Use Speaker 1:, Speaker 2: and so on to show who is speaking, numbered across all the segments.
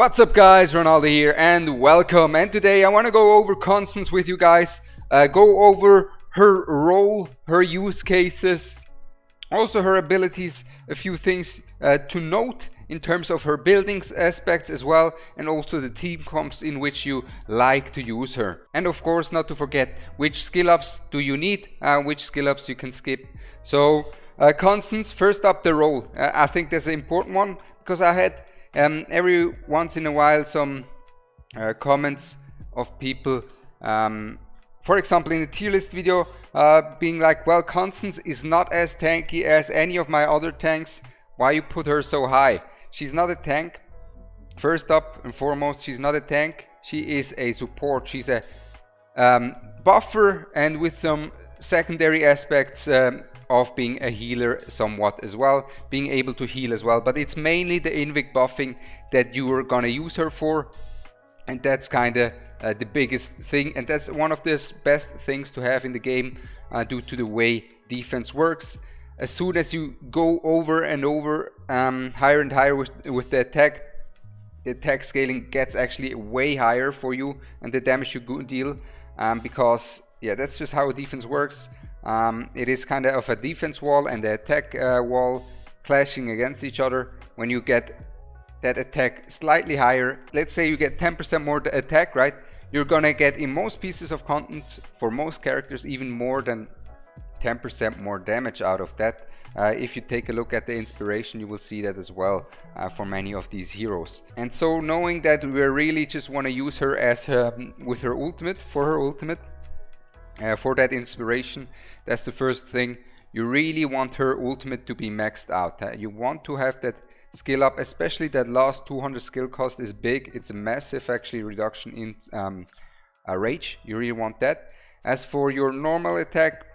Speaker 1: What's up guys, Ronaldo here and welcome. And today I want to go over Constance with you guys, go over her role, her use cases, also her abilities, a few things to note in terms of her buildings aspects as well, and also the team comps in which you like to use her. And of course not to forget which skill ups do you need, which skill ups you can skip. So Constance, first up, the role. I think that's an important one because I had every once in a while some comments of people, for example in the tier list video, being like, well, Constance is not as tanky as any of my other tanks, why you put her so high? She's not a tank. First up and foremost, she's not a tank, she is a support. She's a buffer and with some secondary aspects of being a healer somewhat as well, being able to heal as well, but it's mainly the Invig buffing that you are gonna use her for, and that's kind of the biggest thing, and that's one of the best things to have in the game due to the way defense works. As soon as you go over and over, higher and higher with the attack scaling gets actually way higher for you, and the damage you deal, because yeah, that's just how defense works. It is kind of a defense wall and the attack wall clashing against each other. When you get that attack slightly higher, let's say you get 10% more attack, right? You're gonna get in most pieces of content for most characters even more than 10% more damage out of that. If you take a look at the inspiration, you will see that as well for many of these heroes. And so knowing that we really just want to use her as with her ultimate, for that inspiration, that's the first thing. You really want her ultimate to be maxed out. You want to have that skill up, especially that last 200 skill cost is big. It's a massive actually reduction in rage. You really want that. As for your normal attack,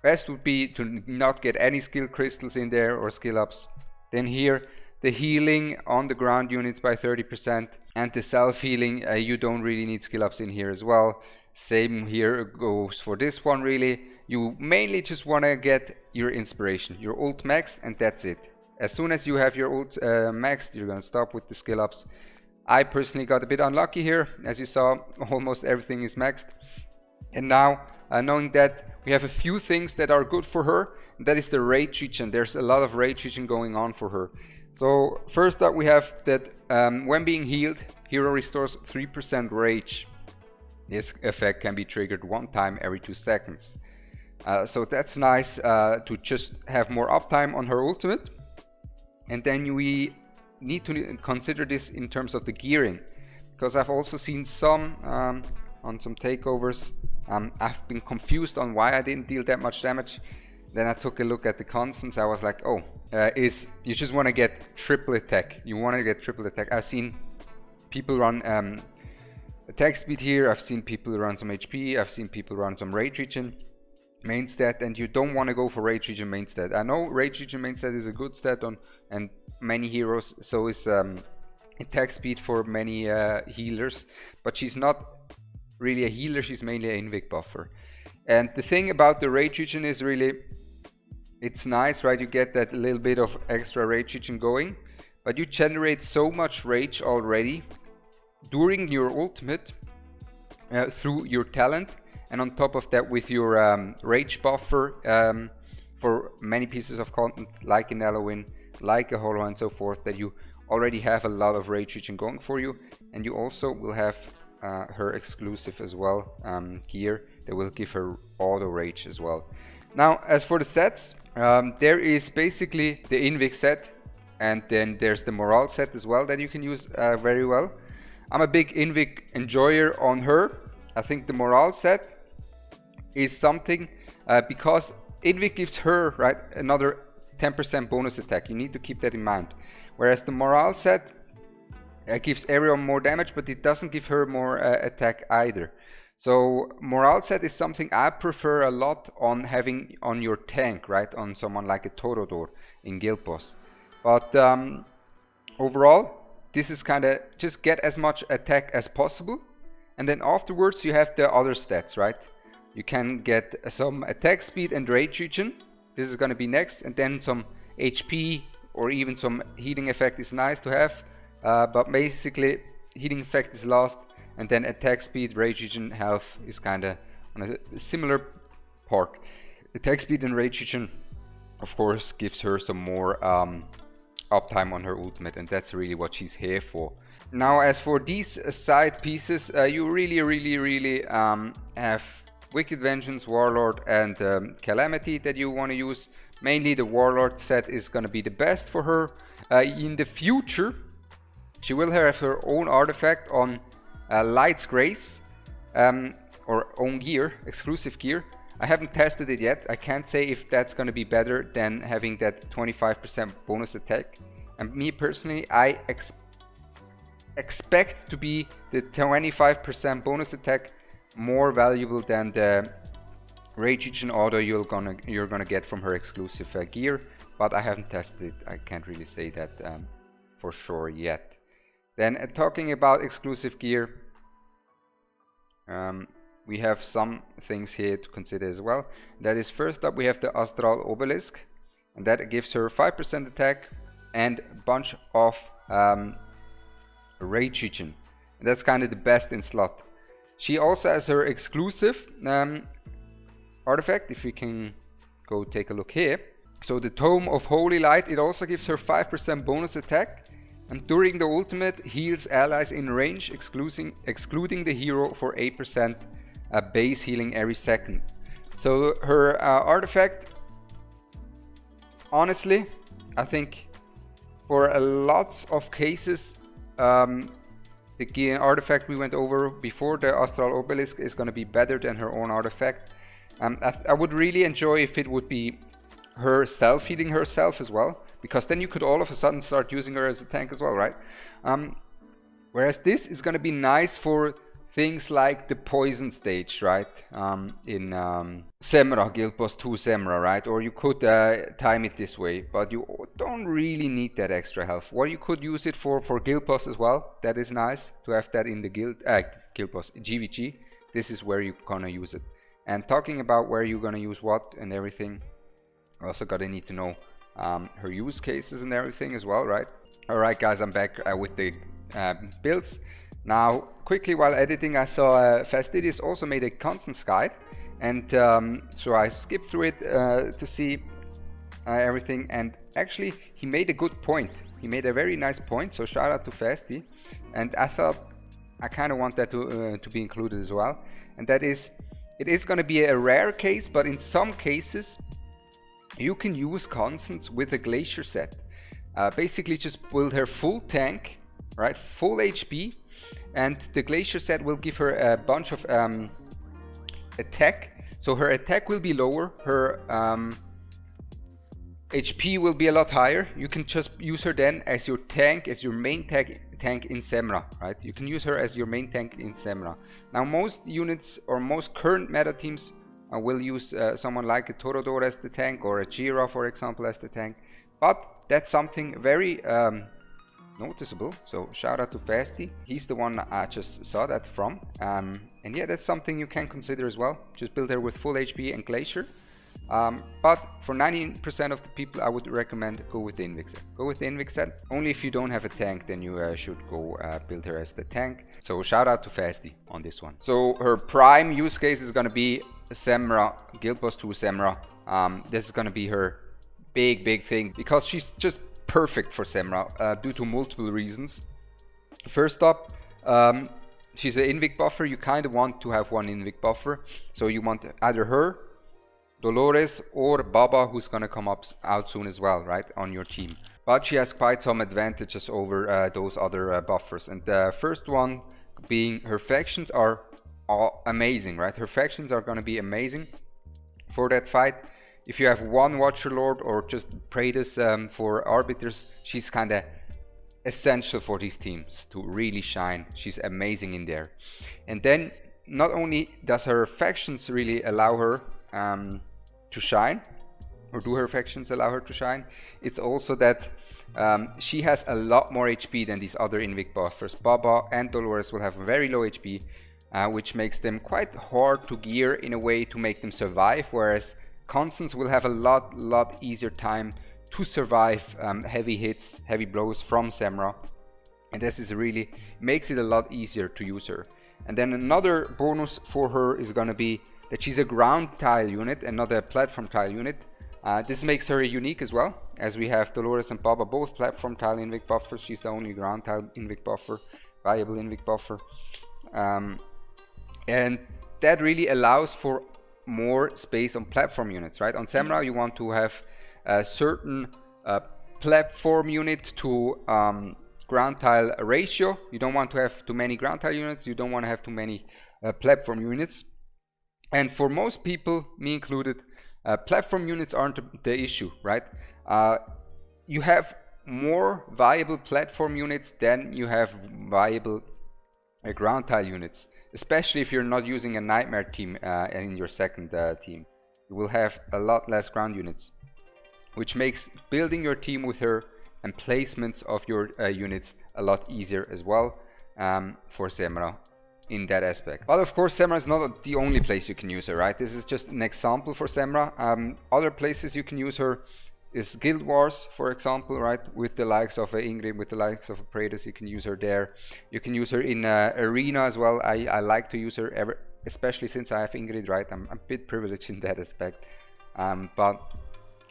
Speaker 1: best would be to not get any skill crystals in there or skill ups. Then here, the healing on the ground units by 30% and the self healing, you don't really need skill ups in here as well. Same here goes for this one. Really, you mainly just want to get your inspiration, your ult maxed, and that's it. As soon as you have your ult maxed, you're gonna stop with the skill ups. I personally got a bit unlucky here. As you saw, almost everything is maxed. And now, knowing that we have a few things that are good for her, and that is the rage regen. There's a lot of rage regen going on for her. So first up, we have that when being healed, hero restores 3% rage. This effect can be triggered one time every 2 seconds. So that's nice to just have more uptime on her ultimate. And then we need to consider this in terms of the gearing, because I've also seen some on some takeovers. I've been confused on why I didn't deal that much damage. Then I took a look at the Constance. I was like, oh, you just want to get triple attack. You want to get triple attack. I've seen people run attack speed here. I've seen people run some HP. I've seen people run some rage regen main stat, and you don't want to go for rage regen main stat. I know rage regen main stat is a good stat on and many heroes. So is attack speed for many healers, but she's not really a healer, she's mainly an Invig buffer. And the thing about the rage regen is really, it's nice, right? You get that little bit of extra rage regen going, but you generate so much rage already during your ultimate through your talent, and on top of that with your rage buffer for many pieces of content like an Halloween, like a Holo and so forth, that you already have a lot of rage regen going for you. And you also will have her exclusive as well gear that will give her auto rage as well. Now as for the sets, there is basically the Invig set, and then there's the morale set as well that you can use very well. I'm a big Invig enjoyer on her. I think the morale set is something because Invig gives her, right, another 10% bonus attack. You need to keep that in mind. Whereas the morale set gives everyone more damage, but it doesn't give her more attack either. So morale set is something I prefer a lot on having on your tank, right, on someone like a Torodor in Guild Boss. But overall, this is kind of just get as much attack as possible, and then afterwards you have the other stats, right? You can get some attack speed and rage regen. This is going to be next, and then some HP or even some healing effect is nice to have. but basically healing effect is lost, and then attack speed, rage regen, health is kind of on a similar part. Attack speed and rage regen, of course, gives her some more uptime on her ultimate, and that's really what she's here for. Now, as for these side pieces, you really have Wicked Vengeance, Warlord, and Calamity that you want to use. Mainly the Warlord set is going to be the best for her. In the future, she will have her own artifact on Light's Grace, or own gear, exclusive gear. I haven't tested it yet. I can't say if that's going to be better than having that 25% bonus attack. And me personally, I expect to be the 25% bonus attack more valuable than the rage regen auto you're gonna get from her exclusive gear. But I haven't tested it. I can't really say that for sure yet. Then talking about exclusive gear, we have some things here to consider as well. That is, first up we have the Astral Obelisk, and that gives her 5% attack and a bunch of rage regen, and that's kind of the best in slot. She also has her exclusive artifact, if we can go take a look here. So the Tome of Holy Light, it also gives her 5% bonus attack, and during the ultimate heals allies in range, excluding the hero, for 8% base healing every second. So her artifact, honestly, I think for a lot of cases, the gear artifact we went over before, the Astral Obelisk, is going to be better than her own artifact. I would really enjoy if it would be her self-healing herself as well, because then you could all of a sudden start using her as a tank as well, right? Whereas this is going to be nice for things like the poison stage, right? In Semra, Guild Boss 2 Semra, right? Or you could time it this way, but you don't really need that extra health. Or you could use it for Guild Boss as well. That is nice to have that in the Guild Boss, GVG. This is where you're gonna use it. And talking about where you're gonna use what and everything, I also gotta need to know her use cases and everything as well, right? Alright guys, I'm back with the builds. Now, quickly while editing, I saw Fastidious also made a Constance guide, and so I skipped through it to see everything, and actually he made a good point. He made a very nice point, so shout out to Fasti. And I thought I kind of want that to be included as well, and that is, it is going to be a rare case, but in some cases you can use Constance with a Glacier set. Basically just build her full tank, right, full HP, and the Glacier set will give her a bunch of attack. So her attack will be lower, her HP will be a lot higher. You can just use her then as your tank, as your main tank in Semra, right? You can use her as your main tank in Semra. Now most units or most current meta teams will use someone like a Torodor as the tank, or a Jira, for example, as the tank. But that's something very noticeable, so shout out to Fasti. He's the one I just saw that from, and yeah, that's something you can consider as well. Just build her with full HP and Glacier, but for 90% of the people I would recommend go with the Invig set. Go with the Invig set. Only if you don't have a tank, then you should go build her as the tank. So shout out to Fasti on this one. So her prime use case is going to be Semra, Guild Boss 2 Semra. This is going to be her big thing, because she's just perfect for Semra due to multiple reasons. First up, she's an Invig buffer. You kind of want to have one Invig buffer, so you want either her, Dolores, or Baba, who's gonna come out soon as well, right, on your team. But she has quite some advantages over those other buffers, and the first one being her factions are amazing, right? Her factions are gonna be amazing for that fight. If you have one Watcher Lord or just Praetors for Arbiters, she's kind of essential for these teams to really shine. She's amazing in there. And then not only does her factions really allow her to shine, or do her factions allow her to shine, it's also that she has a lot more HP than these other Invig buffers. Baba and Dolores will have very low HP, which makes them quite hard to gear in a way to make them survive, whereas Constance will have a lot easier time to survive heavy hits, heavy blows from Semra, and this is really makes it a lot easier to use her. And then another bonus for her is gonna be that she's a ground tile unit and not a platform tile unit. This makes her unique as well, as we have Dolores and Baba both platform tile Invig buffers. She's the only ground tile Invig buffer, viable Invig buffer. And that really allows for more space on platform units, right? On Samurai you want to have a certain platform unit to ground tile ratio. You don't want to have too many ground tile units, you don't want to have too many platform units. And for most people, me included, platform units aren't the issue, right? You have more viable platform units than you have viable ground tile units, especially if you're not using a nightmare team in your second team. You will have a lot less ground units, which makes building your team with her and placements of your units a lot easier as well for Semra in that aspect. But of course Semra is not the only place you can use her, right? This is just an example for Semra. Other places you can use her is Guild Wars, for example, right? With the likes of Ingrid, with the likes of Praetus, you can use her there. You can use her in Arena as well. I like to use her, especially since I have Ingrid, right? I'm a bit privileged in that aspect. But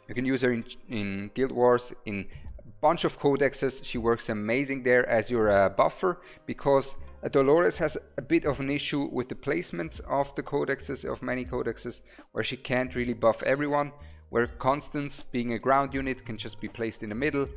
Speaker 1: you can use her in Guild Wars, in a bunch of codexes. She works amazing there as your buffer, because Dolores has a bit of an issue with the placements of the codexes, of many codexes, where she can't really buff everyone, where Constance, being a ground unit, can just be placed in the middle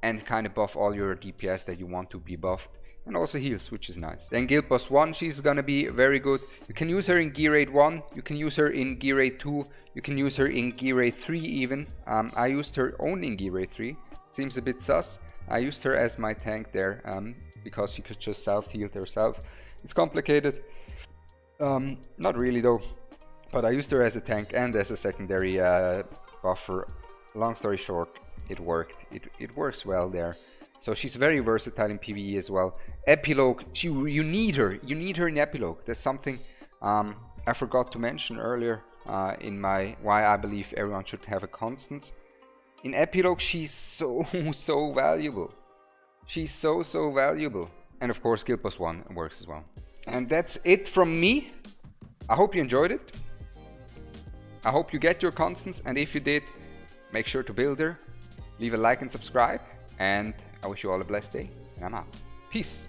Speaker 1: and kind of buff all your DPS that you want to be buffed, and also heals, which is nice. Then Guild Boss 1, she's gonna be very good. You can use her in Gear Raid 1, you can use her in Gear Raid 2, you can use her in Gear Raid 3 even. I used her only in Gear Raid 3, seems a bit sus. I used her as my tank there, because she could just self-heal herself. It's complicated, not really though, but I used her as a tank and as a secondary buffer. Long story short, it worked. It works well there. So she's very versatile in PvE as well. Epilogue, you need her in Epilogue. That's something I forgot to mention earlier in my why I believe everyone should have a Constance. In Epilogue, she's so valuable. She's so valuable. And of course Guild Boss 1 works as well. And that's it from me. I hope you enjoyed it. I hope you get your Constance, and if you did, make sure to build her. Leave a like and subscribe, and I wish you all a blessed day, and I'm out. Peace.